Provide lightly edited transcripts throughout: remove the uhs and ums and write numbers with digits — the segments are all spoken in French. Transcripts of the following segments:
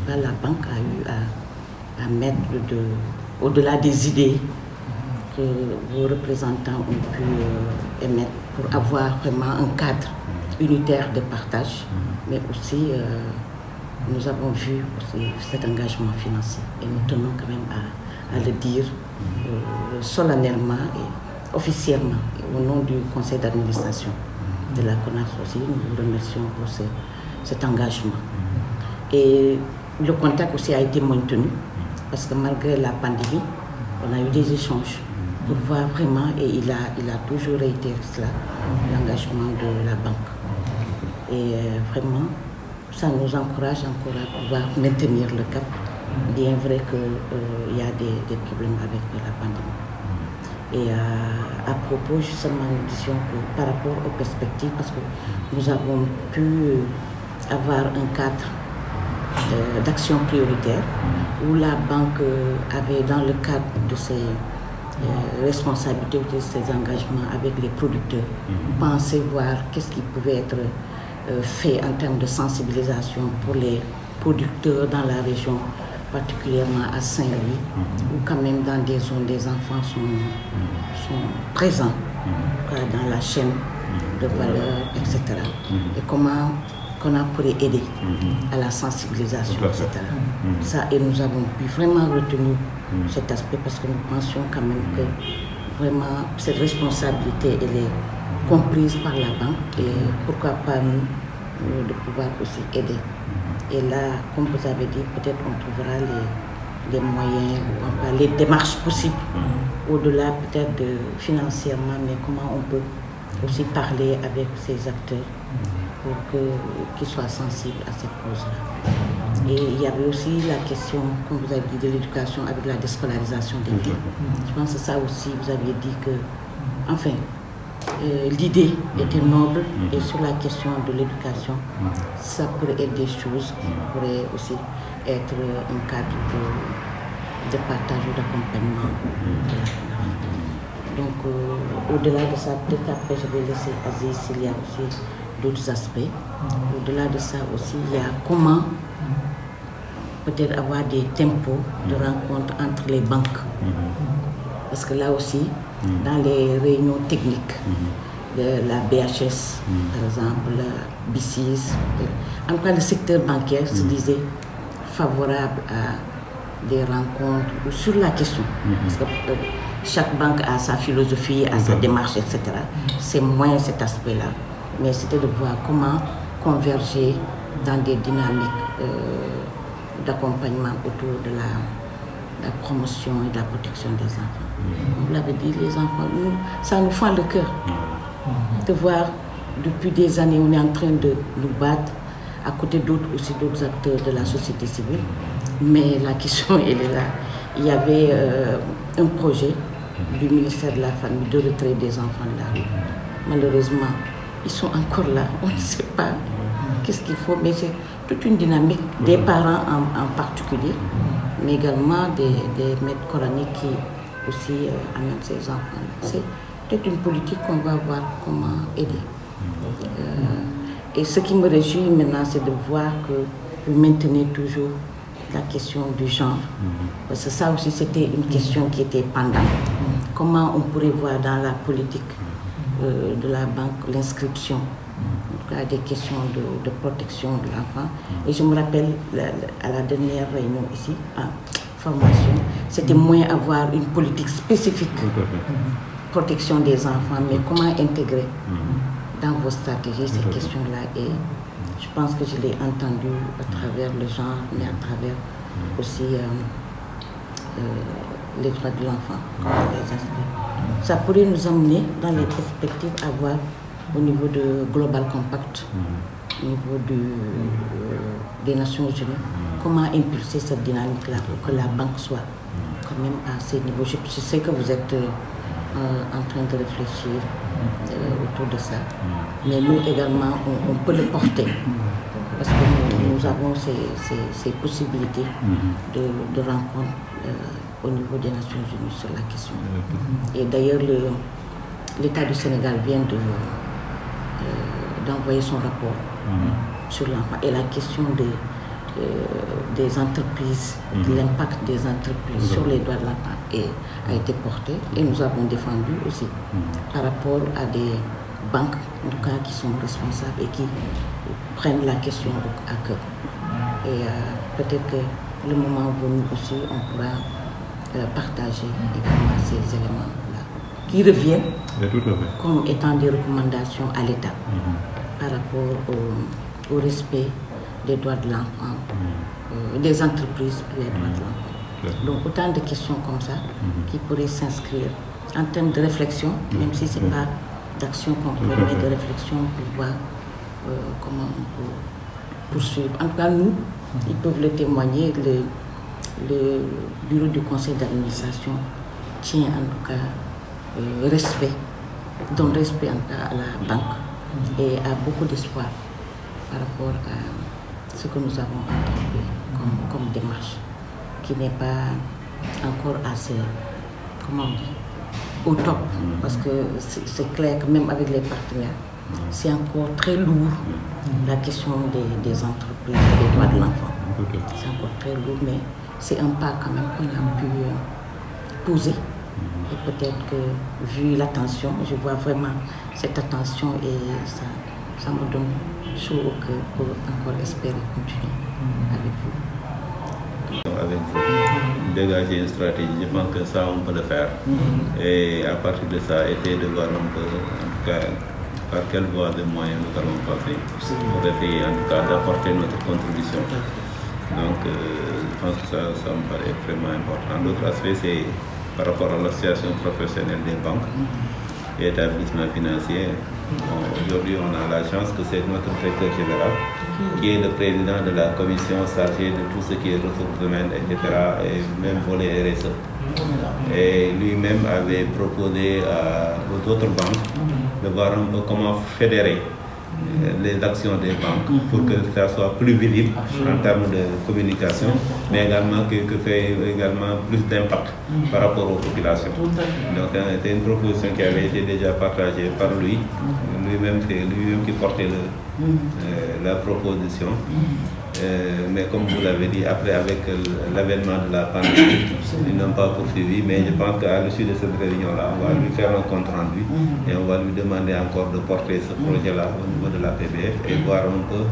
cas, la banque a eu à mettre au-delà des idées que vos représentants ont pu émettre pour avoir vraiment un cadre unitaire de partage, mais aussi nous avons vu aussi cet engagement financier et nous tenons quand même à le dire solennellement et officiellement au nom du conseil d'administration de la CONAS aussi. Nous vous remercions pour cet engagement. Et le contact aussi a été maintenu parce que malgré la pandémie, on a eu des échanges pour voir vraiment, et il a toujours réitéré cela, l'engagement de la banque. Et vraiment, ça nous encourage encore à pouvoir maintenir le cap, bien vrai qu'il y a des problèmes avec la pandémie. Et à propos, justement, nous disions que par rapport aux perspectives, parce que nous avons pu avoir un cadre d'action prioritaire où la banque avait, dans le cadre de ses responsabilités, de ses engagements avec les producteurs, pensé voir qu'est-ce qui pouvait être fait en termes de sensibilisation pour les producteurs dans la région, particulièrement à Saint-Louis, où quand même dans des zones des enfants sont présents dans la chaîne de valeur, etc. Et comment qu'on pourrait aider à la sensibilisation, etc. Ça, et nous avons pu vraiment retenir cet aspect parce que nous pensions quand même que vraiment cette responsabilité, elle est comprise par la banque et pourquoi pas nous de pouvoir aussi aider. Et là, comme vous avez dit, peut-être on trouvera les moyens, les démarches possibles, au-delà peut-être de financièrement, mais comment on peut aussi parler avec ces acteurs pour qu'ils soient sensibles à cette cause-là. Et il y avait aussi la question, comme vous avez dit, de l'éducation avec la déscolarisation des filles. Je pense que ça aussi, vous aviez dit que, enfin, l'idée était noble et sur la question de l'éducation, ça pourrait être des choses qui pourraient aussi être un cadre de partage ou d'accompagnement. Donc, au-delà de ça, peut-être après je vais laisser Aziz s'il y a aussi d'autres aspects. Au-delà de ça aussi, il y a comment peut-être avoir des tempos de rencontres entre les banques. Parce que là aussi, dans les réunions techniques de la BHS, par exemple, la BICIS, en tout cas le secteur bancaire se disait favorable à des rencontres sur la question. Parce que chaque banque a sa philosophie, a sa démarche, etc. C'est moins cet aspect-là. Mais c'était de voir comment converger dans des dynamiques d'accompagnement autour de la promotion et de la protection des enfants. Vous l'avez dit, les enfants, ça nous fend le cœur de voir depuis des années, on est en train de nous battre à côté d'autres acteurs de la société civile. Mais la question, elle est là. Il y avait un projet du ministère de la Famille de retrait des enfants de la rue. Malheureusement, ils sont encore là. On ne sait pas qu'est-ce qu'il faut, mais c'est toute une dynamique des parents en particulier, mais également des maîtres coraniques qui aussi amènent ces enfants. C'est peut-être une politique qu'on va voir comment aider. Et ce qui me réjouit maintenant, c'est de voir que vous maintenez toujours la question du genre. Parce que ça aussi, c'était une question qui était pendante. Comment on pourrait voir dans la politique de la banque l'inscription, en tout cas des questions de protection de l'enfant. Et je me rappelle à la dernière réunion ici, en formation, c'était moins avoir une politique spécifique protection des enfants, mais comment intégrer dans vos stratégies ces questions-là. Et je pense que je l'ai entendu à travers le genre, mais à travers aussi les droits de l'enfant, les aspects. Ça pourrait nous amener dans les perspectives à voir au niveau de Global Compact, au niveau des Nations Unies, comment impulser cette dynamique-là pour que la banque soit quand même à ces niveaux. Je sais que vous êtes en train de réfléchir autour de ça, mais nous également, on peut le porter parce que nous avons ces possibilités de rencontre au niveau des Nations Unies sur la question. Et d'ailleurs, l'État du Sénégal vient d'envoyer son rapport sur l'enfant et la question des entreprises, l'impact des entreprises sur les droits de l'enfant a été porté, et nous avons défendu aussi par rapport à des banques en tout cas qui sont responsables et qui prennent la question à cœur. Et peut-être que le moment venu aussi, on pourra partager également ces éléments-là qui reviennent comme étant des recommandations à l'État par rapport au respect des droits de l'enfant, des entreprises pour les droits de l'enfant. Donc autant de questions comme ça qui pourraient s'inscrire en termes de réflexion, même si ce n'est pas d'action concrète, mais de réflexion pour voir comment on peut poursuivre. En tout cas, nous, ils peuvent le témoigner, le bureau du conseil d'administration tient en tout cas respect, donne respect en tout cas à la banque et a beaucoup d'espoir par rapport à ce que nous avons entrepris comme démarche, qui n'est pas encore assez, comment on dit, au top, parce que c'est clair que même avec les partenaires, c'est encore très lourd la question des entreprises, des droits de l'enfant. C'est encore très lourd, mais c'est un pas quand même qu'on a pu poser. Et peut-être que vu l'attention, je vois vraiment cette attention et ça me donne chaud au cœur pour encore espérer continuer avec vous. Avec vous, dégager une stratégie, je pense que ça on peut le faire. Et à partir de ça, essayer de voir un peu, en tout cas, par quelle voie de moyens nous allons passer pour essayer en tout cas d'apporter notre contribution. Donc je pense que ça me paraît vraiment important. L'autre aspect, c'est par rapport à l'association professionnelle des banques et établissements financiers. Bon, aujourd'hui, on a la chance que c'est notre directeur général qui est le président de la commission chargée de tout ce qui est ressources humaines, etc. et même volet RSE. Et lui-même avait proposé aux autres banques de voir un peu comment fédérer les actions des banques pour que ça soit plus visible en termes de communication, mais également que fait également plus d'impact par rapport aux populations. Donc c'est une proposition qui avait été déjà partagée par lui. Lui-même, c'est lui-même qui portait la proposition. Mais comme vous l'avez dit, après avec l'avènement de la pandémie, ils n'ont pas poursuivi, mais je pense qu'à l'issue de cette réunion-là, on va lui faire un compte rendu et on va lui demander encore de porter ce projet-là au niveau de la PBF et voir un peu,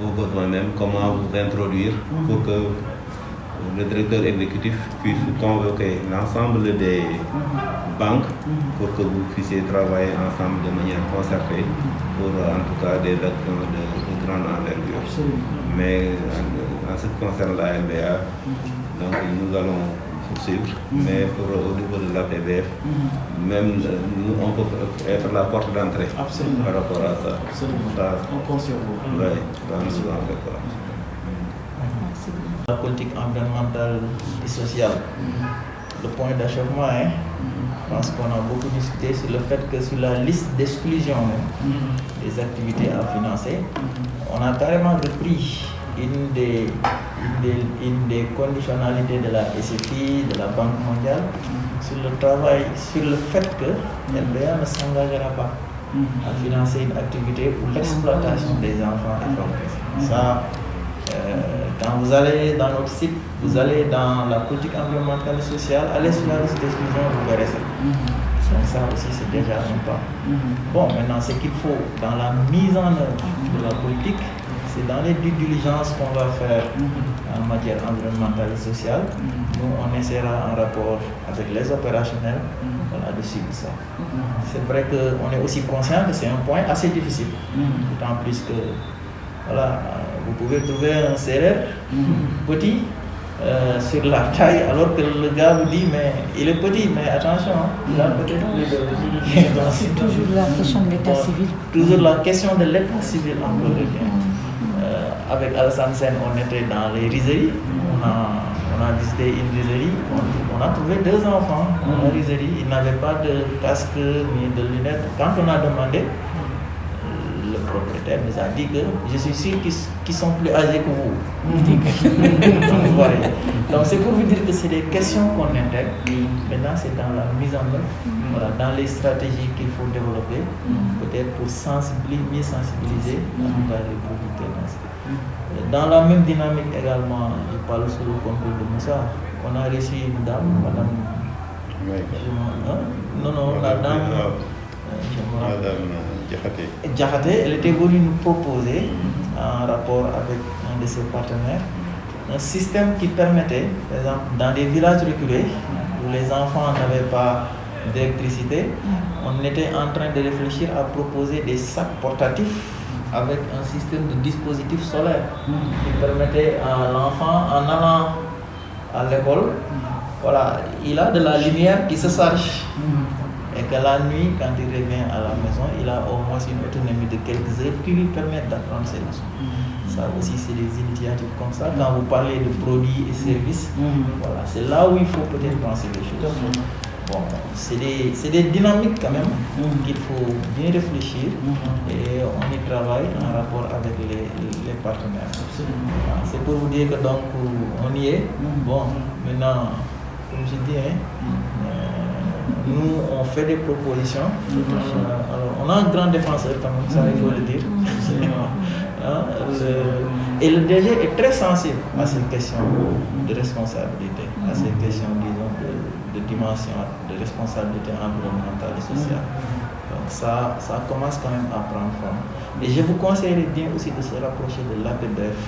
au besoin même, comment vous introduire pour que le directeur exécutif puisse convoquer l'ensemble des banques pour que vous puissiez travailler ensemble de manière concertée pour en tout cas des actions de grande envergure. Mais en ce qui concerne la MBA, donc nous allons poursuivre, mais au niveau de la PBF, même nous, on peut être la porte d'entrée par rapport à ça. Ça on compte sur vous. Oui, ça nous en fait pas. La politique environnementale et sociale, le point d'achèvement, je pense qu'on a beaucoup discuté sur le fait que sur la liste d'exclusion des activités à financer, on a carrément repris une des conditionnalités de la SFI, de la Banque mondiale, sur le travail, sur le fait que l'NBA ne s'engagera pas à financer une activité ou l'exploitation des enfants et femmes. Ça, quand vous allez dans notre site, vous allez dans la politique environnementale et sociale, allez sur la liste d'exclusion, vous verrez ça. Donc ça aussi c'est déjà un pas. Bon, maintenant ce qu'il faut dans la mise en œuvre de la politique, c'est dans les due diligences qu'on va faire en matière environnementale et sociale. Nous, on essaiera en rapport avec les opérationnels de suivre ça. C'est vrai qu'on est aussi conscient que c'est un point assez difficile, d'autant plus que voilà, vous pouvez trouver un CRR petit sur la taille, alors que le gars vous dit mais il est petit, mais attention, là peut-être c'est toujours la question de l'état civil. Toujours la question de l'état civil encore avec Alassane Sène, on était dans les rizeries, on a visité une rizerie, on a trouvé 2 enfants dans la rizerie, ils n'avaient pas de casque ni de lunettes. Quand on a demandé, le propriétaire nous a dit que je suis sûr qu'ils sont plus âgés que vous. Donc c'est pour vous dire que c'est des questions qu'on intègre. Maintenant c'est dans la mise en œuvre, voilà, dans les stratégies qu'il faut développer, peut-être pour mieux sensibiliser les producteurs. Dans la même dynamique également, je parle sous le contrôle de Moussa. On a reçu une dame, madame. La dame. Diakhaté, elle était venue nous proposer, en rapport avec un de ses partenaires, un système qui permettait, par exemple, dans des villages reculés, où les enfants n'avaient pas d'électricité, on était en train de réfléchir à proposer des sacs portatifs avec un système de dispositif solaire qui permettait à l'enfant, en allant à l'école, voilà, il a de la lumière qui se charge. Et que la nuit, quand il revient à la maison, il a au moins une autonomie de quelques heures qui lui permettent d'apprendre ses leçons. Ça aussi, c'est des initiatives comme ça. Quand vous parlez de produits et services, voilà, c'est là où il faut peut-être penser les choses. Bon, c'est des dynamiques quand même qu'il faut bien réfléchir et on y travaille en rapport avec les partenaires. Voilà, c'est pour vous dire que donc on y est. Bon, maintenant, comme je dis, nous on fait des propositions. Alors, on a un grand défenseur quand même, ça il faut le dire. Et le DG est très sensible à ces questions de responsabilité, à ces questions, disons, de dimension de responsabilité environnementale et sociale. Donc ça commence quand même à prendre forme. Et je vous conseillerais bien aussi de se rapprocher de l'APBF.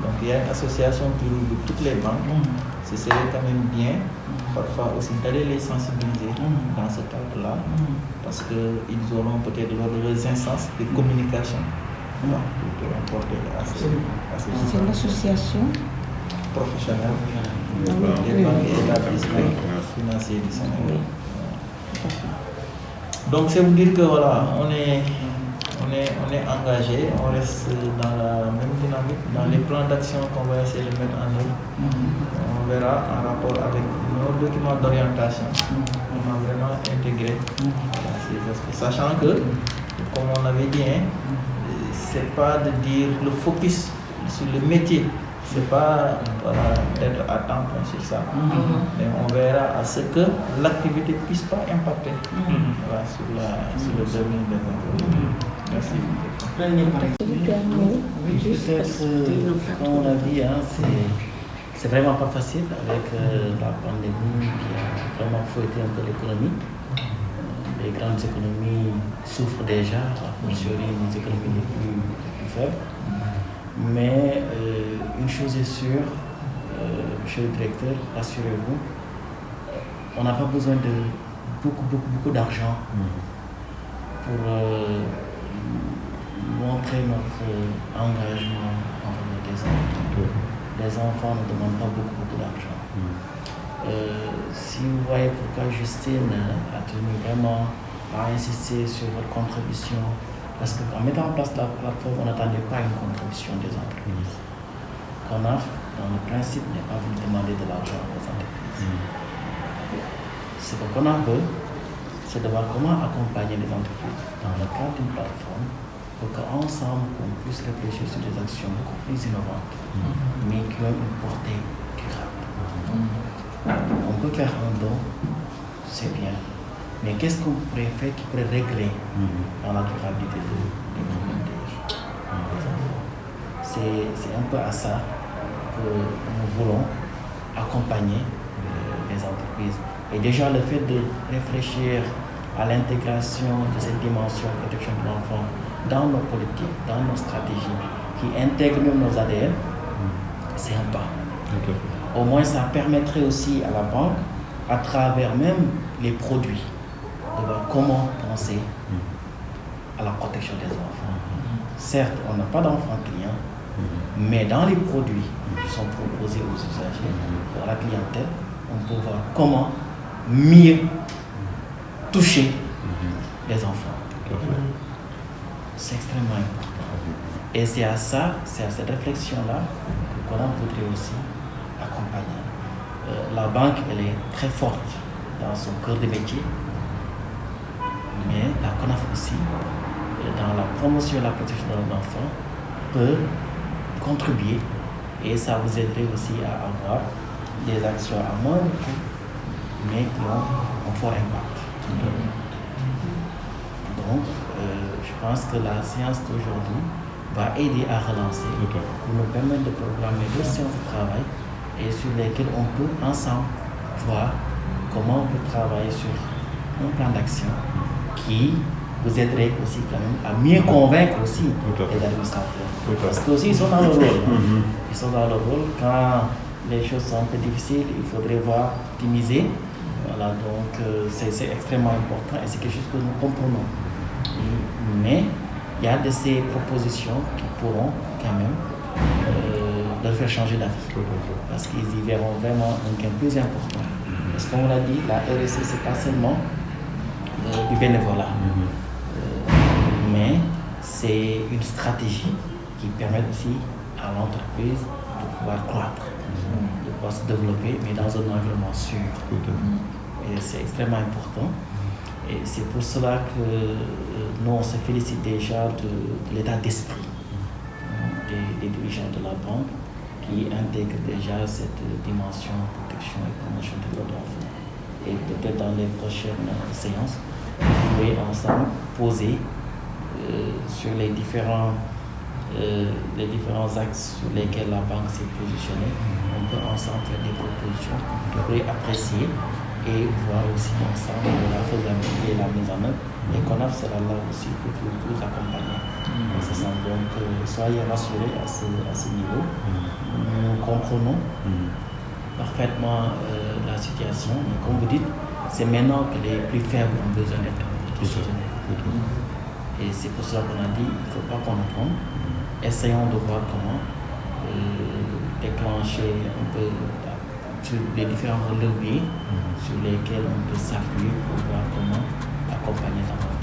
Donc il y a une association qui regroupe toutes les banques. Ce serait quand même bien, parfois aussi, d'aller les sensibiliser dans ce cadre-là, parce qu'ils auront peut-être lors de leurs instances de communication pour porter à ces C'est une association professionnelle des banques et établissements financiers du Sénégal. Donc c'est vous dire que voilà, on est engagé, on reste dans la même dynamique, dans les plans d'action qu'on va essayer de mettre en œuvre. On verra en rapport avec nos documents d'orientation. On a vraiment intégré ces aspects, sachant que, comme on avait dit, c'est pas de dire le focus sur le métier. C'est pas d'être à temps plein sur ça, mais on verra à ce que l'activité ne puisse pas impacter sur le domaine des emplois. Merci. Oui, peut-être, comme on l'a dit, c'est vraiment pas facile avec la pandémie qui a vraiment fouetté un peu l'économie. Les grandes économies souffrent déjà, a fortiori les économies les plus faibles. Mais une chose est sûre, monsieur le directeur, rassurez-vous, on n'a pas besoin de beaucoup d'argent pour montrer notre engagement envers les enfants. Les enfants ne demandent pas beaucoup d'argent. Si vous voyez pourquoi Justine a tenu vraiment à insister sur votre contribution, parce qu'en mettant en place la plateforme, on n'attendait pas une contribution des entreprises. CONAF, dans le principe, n'est pas venu demander de l'argent aux entreprises. Ce que CONAF veut, c'est de voir comment accompagner les entreprises dans le cadre d'une plateforme pour qu'ensemble, on puisse réfléchir sur des actions beaucoup plus innovantes, mais qui ont une portée durable. On peut faire un don, c'est bien. Mais qu'est-ce qu'on pourrait faire qui pourrait régler dans la durabilité des communautés? C'est un peu à ça que nous voulons accompagner les entreprises. Et déjà le fait de réfléchir à l'intégration de cette dimension de protection de l'enfant dans nos politiques, dans nos stratégies, qui intègrent même nos ADN, c'est un pas. Au moins ça permettrait aussi à la banque, à travers même les produits, de voir comment penser à la protection des enfants. Certes, on n'a pas d'enfants clients, mais dans les produits qui sont proposés aux usagers, pour la clientèle, on peut voir comment mieux toucher les enfants. C'est extrêmement important. Et c'est à ça, c'est à cette réflexion-là que l'on voudrait aussi accompagner. La banque, elle est très forte dans son cœur de métier, mais la CONAF aussi, dans la promotion et la protection de l'enfant, peut contribuer et ça vous aiderait aussi à avoir des actions à moindre coût, mais qui ont un fort impact. Donc, je pense que la séance d'aujourd'hui va aider à relancer pour nous permettre de programmer deux séances de travail et sur lesquelles on peut ensemble voir comment on peut travailler sur un plan d'action qui vous aiderait aussi quand même à mieux convaincre aussi les administrateurs. Parce qu'aussi ils sont dans le rôle. Ils sont dans le rôle quand les choses sont un peu difficiles, il faudrait voir optimiser. Voilà, donc c'est extrêmement important et c'est quelque chose que nous comprenons. Mais il y a de ces propositions qui pourront quand même leur faire changer d'avis. Parce qu'ils y verront vraiment un gain plus important. Parce qu'on l'a dit, la RSE, c'est pas seulement du bénévolat. Mais c'est une stratégie qui permet aussi à l'entreprise de pouvoir croître, de pouvoir se développer, mais dans un environnement sûr. Et c'est extrêmement important. Et c'est pour cela que nous, on se félicite déjà de l'état d'esprit des dirigeants de la banque qui intègrent déjà cette dimension protection et promotion de droits de l'enfant. Et peut-être dans les prochaines séances, vous pourrez ensemble poser sur les différents axes sur lesquels la banque s'est positionnée. On peut ensemble faire des propositions que vous pourrez apprécier et voir aussi ensemble la faisabilité et la mise en œuvre. Et CONAF sera là aussi pour vous accompagner. Donc, soyez rassurés à ce niveau. Nous comprenons parfaitement la situation. Et comme vous dites, c'est maintenant que les plus faibles ont besoin d'être soutenus. Et c'est pour cela qu'on a dit, il ne faut pas qu'on attende. Essayons de voir comment déclencher un peu sur les différents leviers sur lesquels on peut s'appuyer pour voir comment accompagner l'enfant.